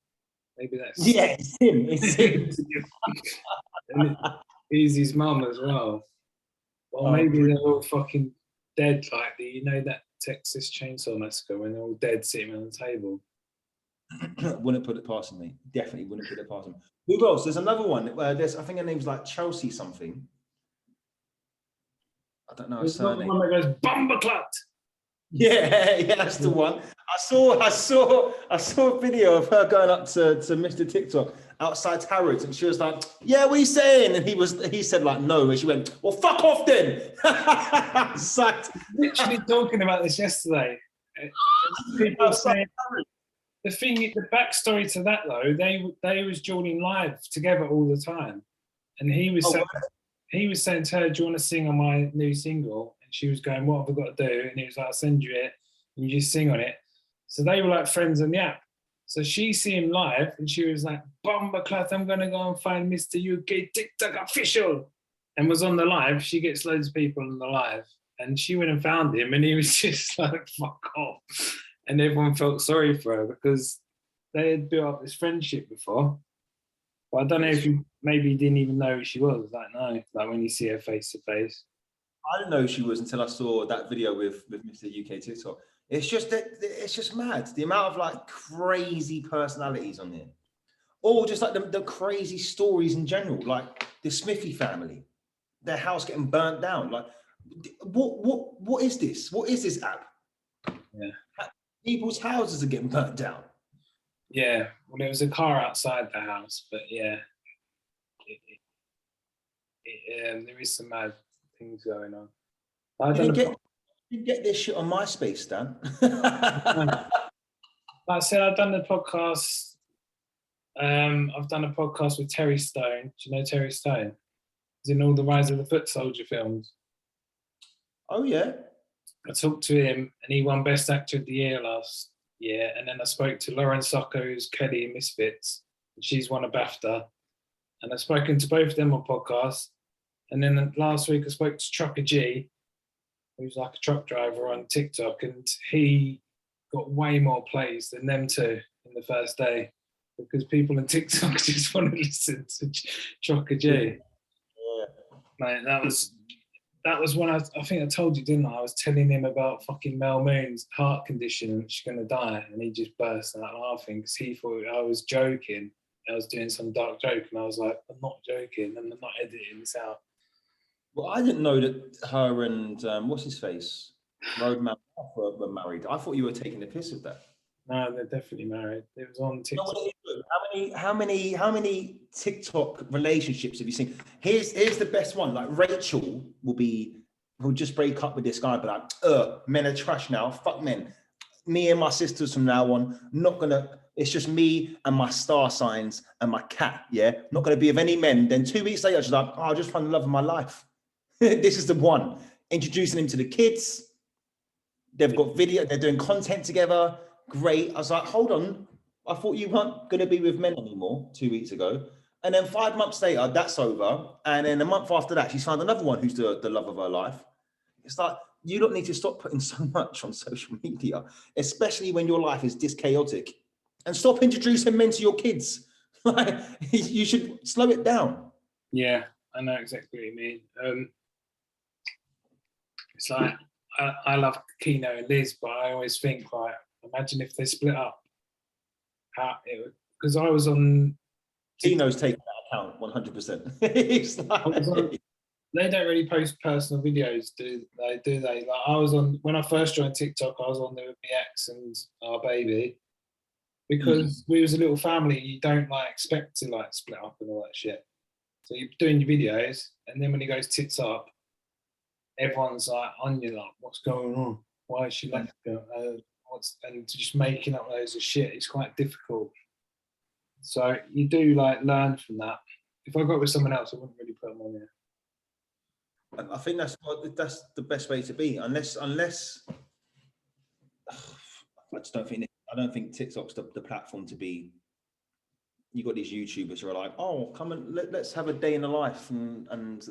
Maybe that's it's him. It's him. He's his mum as well. Or maybe they're all fucking dead, like that Texas Chainsaw Massacre when they're all dead sitting on the table. Wouldn't put it past him, mate. Definitely wouldn't put it past him. Who else? There's another one. I think her name's like Chelsea something. I don't know her surname. One that goes Bumbleclut. Yeah, that's the one. I saw a video of her going up to Mr. TikTok outside Harrods, and she was like, "Yeah, what are you saying?" And he said like, "No," and she went, "Well, fuck off then." Literally talking about this yesterday. People saying, the backstory to that though, they was joining live together all the time, and he was saying to her, "Do you want to sing on my new single?" And she was going, "What have I got to do?" And he was like, "I'll send you it, and you just sing on it." So they were like friends on the app. So she see him live, and she was like, "Bumbleclut, I'm gonna go and find Mr. UK TikTok official," and was on the live. She gets loads of people on the live, and she went and found him, and he was just like, "Fuck off." And everyone felt sorry for her because they had built up this friendship before. But I don't know if maybe he didn't even know who she was. Like, no, like when you see her face to face. I didn't know who she was until I saw that video with Mr. UK TikTok. It's just mad. The amount of like crazy personalities on here. Or just like the crazy stories in general, like the Smithy family, their house getting burnt down. Like, what is this? What is this app? Yeah. People's houses are getting burnt down. Yeah, well, there was a car outside the house, but yeah, there is some mad things going on. You get this shit on MySpace, Dan. Like I said, I've done the podcast. I've done a podcast with Terry Stone. Do you know Terry Stone? He's in all the Rise of the Foot Soldier films. Oh yeah. I talked to him, and he won Best Actor of the Year last year. And then I spoke to Lauren Socko, who's Kelly in Misfits, and she's won a BAFTA. And I've spoken to both of them on podcasts. And then last week I spoke to Trucker G, who's like a truck driver on TikTok, and he got way more plays than them two in the first day because people on TikTok just want to listen to Trucker G. Yeah. Mate, that was that was when I think I told you, didn't I? I was telling him about fucking Mel Moon's heart condition and she's going to die. And he just burst out laughing because he thought I was joking. I was doing some dark joke. And I was like, I'm not joking. And I'm not editing this out. Well, I didn't know that her and what's his face, Roadman were married. I thought you were taking the piss with that. No, they're definitely married. It was on TikTok. How many TikTok relationships have you seen? Here's the best one. Like Rachel will just break up with this guy, but like, men are trash now. Fuck men. Me and my sisters from now on, not gonna. It's just me and my star signs and my cat. Yeah, not gonna be with any men. Then 2 weeks later, she's like, oh, I just found the love of my life. This is the one. Introducing him to the kids. They've got video. They're doing content together. Great. I was like, hold on. I thought you weren't going to be with men anymore 2 weeks ago. And then 5 months later, that's over. And then a month after that, she's found another one who's the love of her life. It's like, you don't need to stop putting so much on social media, especially when your life is this chaotic. And stop introducing men to your kids. Like, you should slow it down. Yeah, I know exactly what you mean. It's like, I love Keno and Liz, but I always think, like, imagine if they split up. Because I was on. Keno's taking that account 100%. It's like, they don't really post personal videos, do they? Like, I was on, when I first joined TikTok, I was on there with my ex and our baby. Because we was a little family, you don't like expect to like split up and all that shit. So you're doing your videos, and then when it goes tits up, everyone's like on you, like, what's going on? Why is she left? And just making up loads of shit. It's quite difficult. So you do like learn from that. If I got with someone else, I wouldn't really put them on there. I think that's the best way to be. Unless I just don't think TikTok's the platform to be. You got these YouTubers who are like, oh, come and let's have a day in the life, and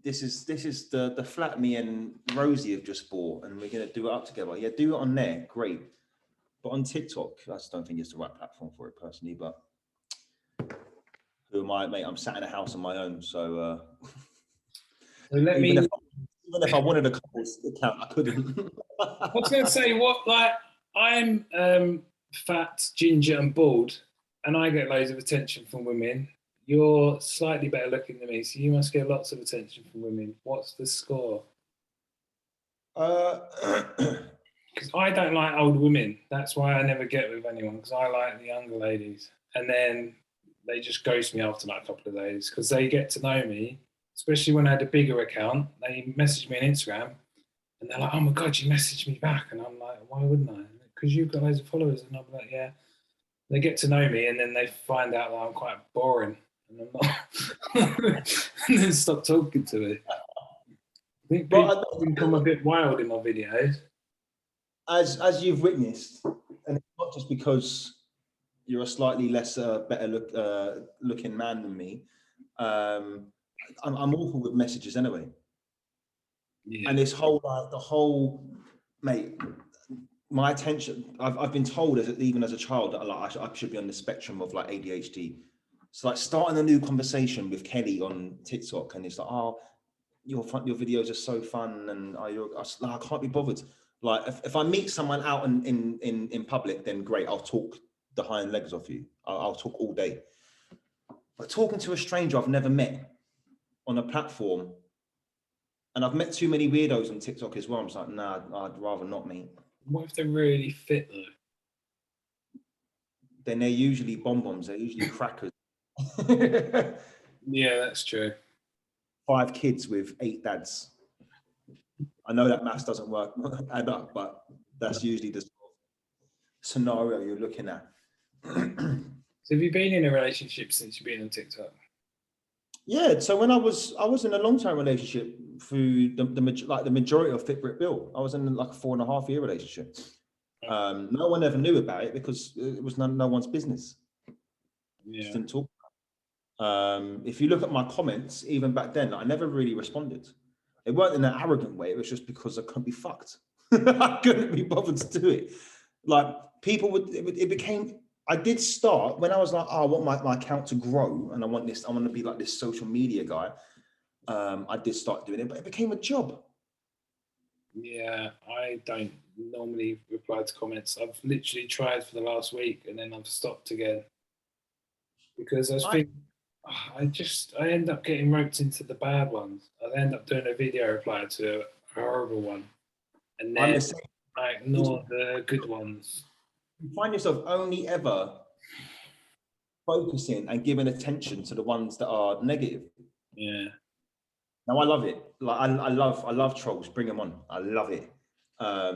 this is the flat me and Rosie have just bought, and we're gonna do it up together. Yeah, do it on there, great. But on TikTok, I just don't think it's the right platform for it personally. But who am I, mate? I'm sat in a house on my own, so even if I wanted a couple's account, I couldn't. I was going to say, what, like, I'm fat, ginger, and bald, and I get loads of attention from women. You're slightly better looking than me, so you must get lots of attention from women. What's the score? Because I don't like old women. That's why I never get with anyone, because I like the younger ladies. And then they just ghost me after like a couple of days, because they get to know me, especially when I had a bigger account. They message me on Instagram, and they're like, oh my God, you messaged me back. And I'm like, why wouldn't I? Because you've got loads of followers. And I'm like, yeah. They get to know me, and then they find out that I'm quite boring. And I'm not, and then stop talking to me. I think people become a bit wild in my videos. As you've witnessed, and it's not just because you're a slightly better looking man than me. I'm awful with messages anyway. Yeah. And this whole mate, my attention. I've been told even as a child that I should be on the spectrum of like ADHD. So like starting a new conversation with Kelly on TikTok, and it's like, oh, your videos are so fun, and I can't be bothered. Like if I meet someone out in public, then great, I'll talk the hind legs off you. I'll talk all day. But talking to a stranger I've never met on a platform, and I've met too many weirdos on TikTok as well. I'm just like, nah, I'd rather not meet. What if they're really fit though? Then they're usually bonbons. They're usually crackers. Yeah, that's true. 5 kids with 8 dads. I know that maths doesn't work add up, but that's usually the scenario you're looking at. So have you been in a relationship since you've been on TikTok? Yeah, so when I was in a long-term relationship through the majority of Fit Brit Bill. I was in like a 4.5-year relationship. No one ever knew about it because it was no one's business. Yeah. Just didn't talk. If you look at my comments, even back then, I never really responded. It weren't in an arrogant way. It was just because I couldn't be fucked. I couldn't be bothered to do it. Like people it became. I did start when I was like, oh, I want my account to grow, and I want to be like this social media guy. I did start doing it, but it became a job. Yeah, I don't normally reply to comments. I've literally tried for the last week and then I've stopped again because I end up getting roped into the bad ones. I end up doing a video reply to a horrible one, and I'm then the same. I ignore the good ones. You find yourself only ever focusing and giving attention to the ones that are negative. Yeah. Now I love it. Like I love trolls. Bring them on. I love it. But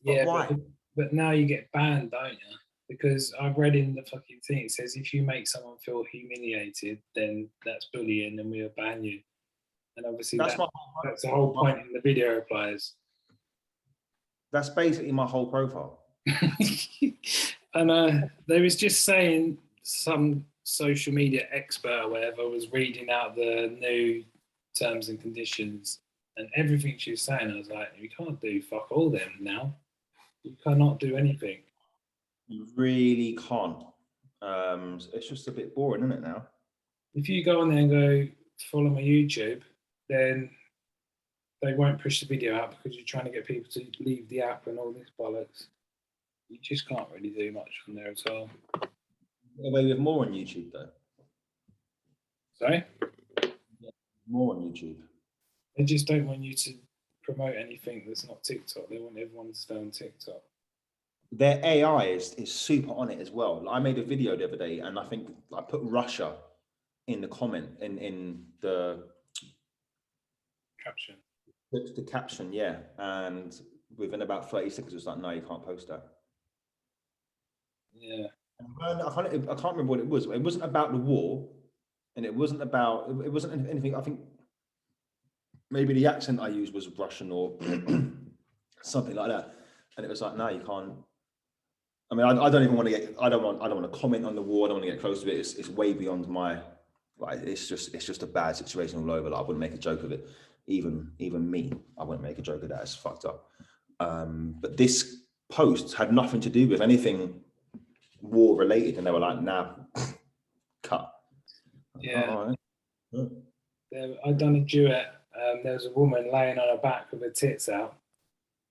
Yeah, why? but now you get banned, don't you? Because I've read in the fucking thing, it says if you make someone feel humiliated, then that's bullying and we'll ban you. And obviously that's the whole point in the video replies. That's basically my whole profile. And they was just saying some social media expert or whatever was reading out the new terms and conditions, and everything she was saying, I was like, you can't do fuck all them now. You cannot do anything. You really can't. It's just a bit boring, isn't it now? If you go on there and go follow my YouTube, then they won't push the video out because you're trying to get people to leave the app and all this bollocks. You just can't really do much from there at all. Get away with more on YouTube though. Sorry? More on YouTube. They just don't want you to promote anything that's not TikTok. They want everyone to stay on TikTok. Their AI is super on it as well. Like I made a video the other day, and I think I put Russia in the comment in the Caption. The caption, yeah. And within about 30 seconds, it was like, no, you can't post that. Yeah. I can't remember what it was. It wasn't about the war, and it wasn't anything. I think maybe the accent I used was Russian or something like that. And it was like, no, you can't. I mean, I don't even want to get. I don't want to comment on the war. I don't want to get close to it. It's way beyond my. Like, it's just a bad situation all over. Like, I wouldn't make a joke of it. Even me, I wouldn't make a joke of that. It's fucked up. But this post had nothing to do with anything war related, and they were like, nah, cut. Yeah. I'd done a duet. There was a woman laying on her back with her tits out,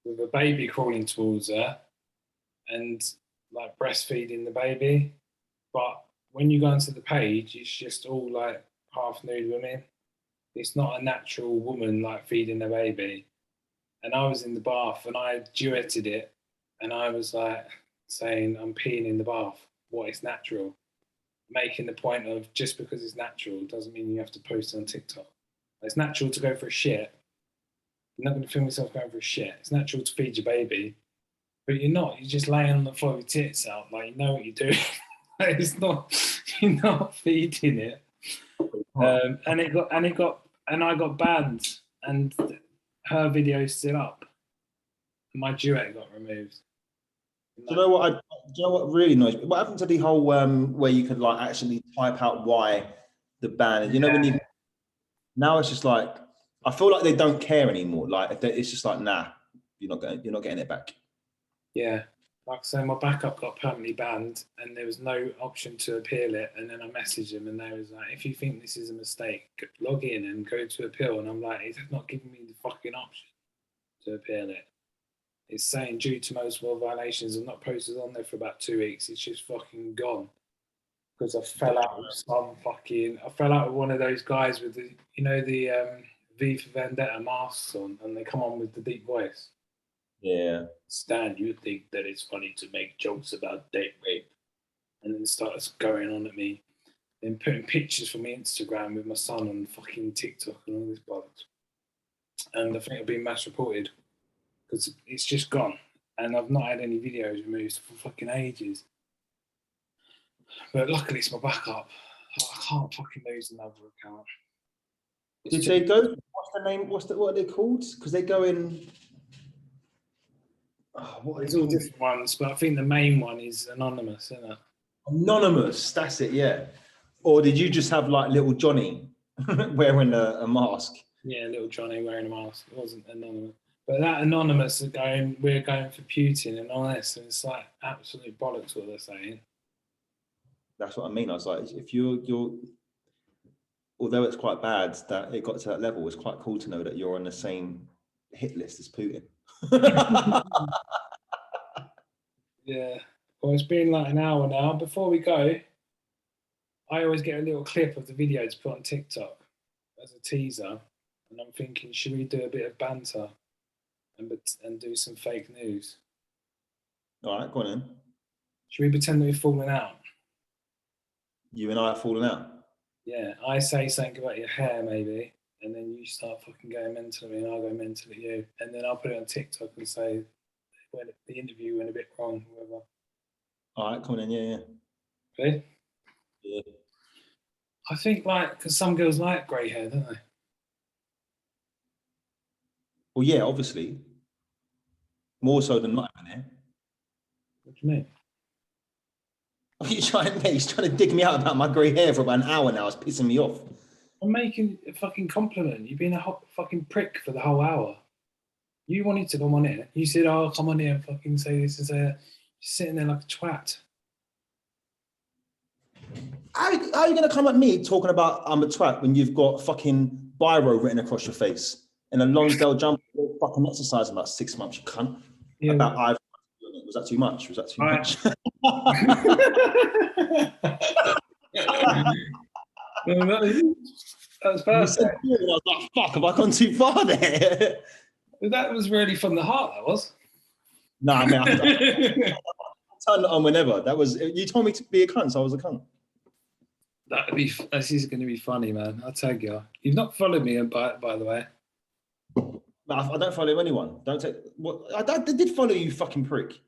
with a baby crawling towards her, and like breastfeeding the baby. But when you go onto the page, it's just all like half nude women. It's not a natural woman like feeding a baby. And I was in the bath and I duetted it, and I was like saying, I'm peeing in the bath. What is natural? Making the point of just because it's natural doesn't mean you have to post it on TikTok. It's natural to go for a shit. You're not going to film yourself going for a shit. It's natural to feed your baby, but you're not. You're just laying on the floor with your tits out, like you know what you're doing. It's not. You're not feeding it. And I got banned, and her video's still up. My duet got removed. Do you know what really annoys me? What happened to the whole where you could like actually type out why the ban? You know, when you now it's just like I feel like they don't care anymore. Like it's just like, nah, you're not getting it back. Yeah, like I say, my backup got permanently banned, and there was no option to appeal it. And then I messaged them, and they was like, "If you think this is a mistake, log in and go to appeal." And I'm like, "It's not giving me the fucking option to appeal it. It's saying due to multiple violations, I've not posted on there for about 2 weeks. It's just fucking gone." Because I fell out with one of those guys with the, the V for Vendetta masks on, and they come on with the deep voice. Yeah. Stan, you think that it's funny to make jokes about date rape, and then starts going on at me, then putting pictures from my Instagram with my son on fucking TikTok and all this bollocks. And I think I've been mass reported because it's just gone, and I've not had any videos removed for fucking ages. But luckily, it's my backup. I can't fucking lose another account. Did they go? What's the name? What are they called? Because they go in. There's all different ones, but I think the main one is anonymous, isn't it? Anonymous. That's it. Yeah. Or did you just have like little Johnny wearing a mask? Yeah, little Johnny wearing a mask. It wasn't anonymous. But that anonymous are going, we're going for Putin and all this, and it's like absolute bollocks what they're saying. That's what I mean. I was like, if you're although it's quite bad that it got to that level, it's quite cool to know that you're on the same hit list as Putin. Yeah. Well, it's been like an hour now. Before we go, I always get a little clip of the video to put on TikTok as a teaser. And I'm thinking, should we do a bit of banter and do some fake news? All right, go on then. Should we pretend that we've fallen out? You and I are falling out. Yeah, I say something about your hair maybe, and then you start fucking going mental at me and I'll go mental at you. And then I'll put it on TikTok and say, when the interview went a bit wrong, whatever. All right, come on then, yeah. Okay? Yeah. I think because some girls like grey hair, don't they? Well, yeah, obviously. More so than not having hair. What do you mean? What are you trying, mate? He's trying to dig me out about my grey hair for about an hour now. It's pissing me off. I'm making a fucking compliment. You've been a hot fucking prick for the whole hour. You wanted to come on here. You said, "Oh, come on here and fucking say this and say that." You're sitting there like a twat. How are you going to come at me talking about I'm a twat when you've got fucking biro written across your face and a Lonsdale jumper fucking exercise about 6 months, you cunt? Yeah. About was that too much? Was that too much? That was perfect. I was like, fuck, have I gone too far there? That was really from the heart, that was. Nah, I mean, I turn it on whenever. That was, you told me to be a cunt, so I was a cunt. This is going to be funny, man. I'll tag you. You've not followed me, by the way. No, I don't follow anyone. Don't take. What I did follow you, fucking prick.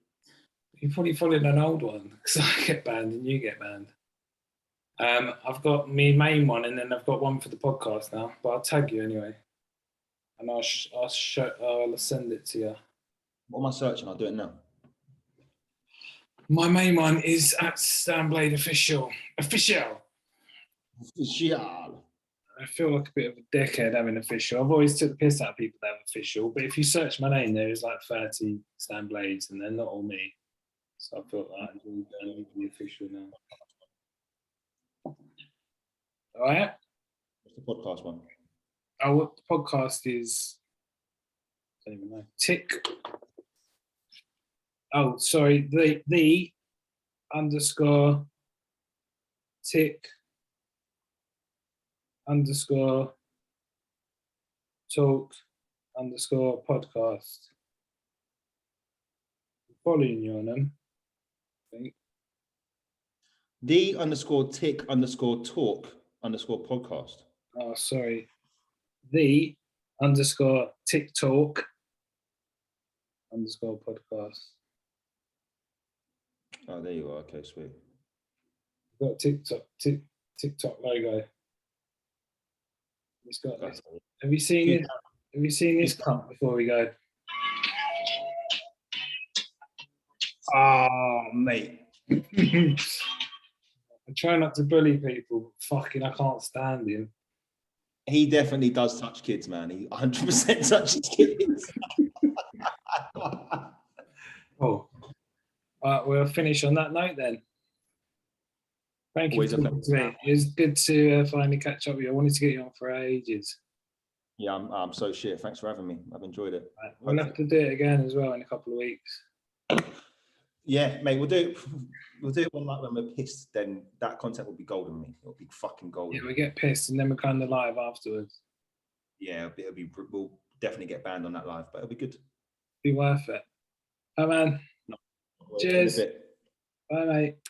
You probably followed an old one because I get banned and you get banned. I've got my main one, and then I've got one for the podcast now. But I'll tag you anyway, and I'll send it to you. What am I searching? I'll do it now. My main one is at Stanblade Official. Official. I feel like a bit of a dickhead having official. I've always took the piss out of people that have official, but if you search my name, there's like 30 Stan Blades, and they're not all me. So I felt like I need to be official now. All right. What's the podcast one? Oh, what the podcast is? I don't even know. Tick. Oh, sorry. The underscore tick underscore talk underscore podcast. I'm following you on them, I think. The underscore tick underscore talk underscore podcast. Oh, sorry. The underscore TikTalk underscore podcast. Oh, there you are. Okay, sweet. We've got TikTok logo. It's got this. Have you seen it? Have you seen this cunt before we go? Oh, mate. I try not to bully people, but fucking I can't stand him. He definitely does touch kids, man. He 100% touches kids. Oh. We'll finish on that note then. Thank you for talking to me. It was good to finally catch up with you. I wanted to get you on for ages. Yeah, I'm so shit. Thanks for having me. I've enjoyed it. Right. We'll have to do it again as well in a couple of weeks. Yeah, mate, we'll do it when we're pissed. Then that content will be golden, mate. It'll be fucking golden. Yeah, we get pissed and then we're kind of live afterwards. Yeah, we'll definitely get banned on that live, but it'll be good. Be worth it. Bye, man. Cheers. Bye, mate.